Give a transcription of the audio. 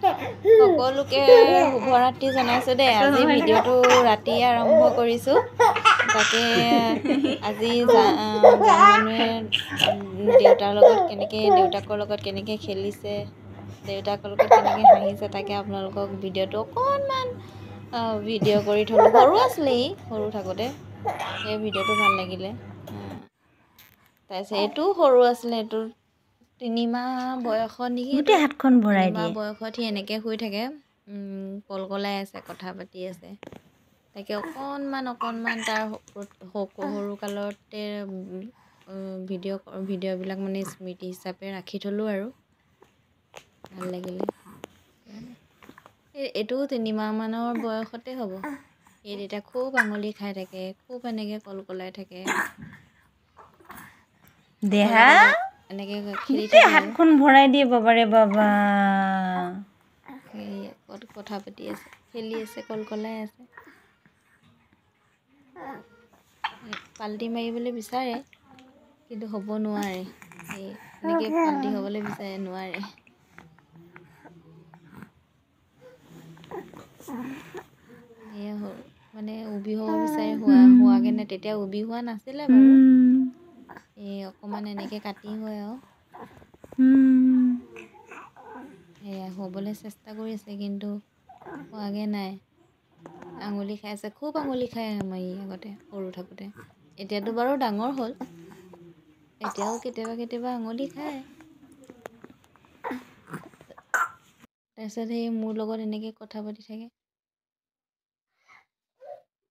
সকলোকে শুভৰাত্ৰি জনাইছোঁ দেই। আজি ভিডিঅ'টো ৰাতিয়ে আৰম্ভ কৰিছোঁ। তাকে আজি জোৱাই মানুহে দেউতাকৰ লগত কেনেকৈ খেলিছে, দেউতাকৰ লগত কেনেকৈ হাঁহিছে, তাকে আপোনালোকক ভিডিঅ'টো অকণমান ভিডিঅ' কৰি থ'লোঁ। সৰু আছিলেই, সৰু থাকোঁতে সেই ভিডিঅ'টো ভাল লাগিলে। তাৰপিছত এইটোও সৰু আছিলে, এইটো 3 মাহ বয়সত নেকি, গোটেই হাতখন ভৰাই 3 মাহ দিয়ে। বয়সত সি এনেকৈ শুই থাকে, কলকলাই আছে, কথা পাতি আছে। তাকে অকণমান তাৰ সৰু কালতে ভিডিঅ'বিলাক মানে স্মৃতি হিচাপে ৰাখি থ'লোঁ আৰু ভাল লাগিলে। এইটোও 3 মাহমানৰ বয়সতে হ'ব। এই তেতিয়া খুব আঙুলি খাই থাকে, খুব এনেকৈ কলকলাই থাকে। দেহা এনেকৈ খেলি গোটেই থাকে আৰু হাতখন ভৰাই দিয়ে বাবাৰে বাবা। কথা পাতি আছে, খেলি আছে, কলকলাই আছে। পাল্টি মাৰিবলৈ বিচাৰে কিন্তু হ'ব নোৱাৰে। এনেকৈ পাল্টি হ'বলৈ বিচাৰে, নোৱাৰে। এয়া মানে উবি হ'ব বিচাৰে, হোৱাগৈ নাই। তেতিয়া উবি হোৱা নাছিলে বাৰু, অকণমান এনেকৈ কাটি হয় আৰু সেয়া হ'বলৈ চেষ্টা কৰি আছে কিন্তু হোৱাগৈ নাই। আঙুলি খাই আছে, খুব আঙুলি খাই আমাৰ আগতে সৰু থাকোঁতে। এতিয়াতো বাৰু ডাঙৰ হ'ল, এতিয়াও কেতিয়াবা আঙুলি খায়। তাৰপিছত সেই মোৰ লগত এনেকৈ কথা পাতি থাকে।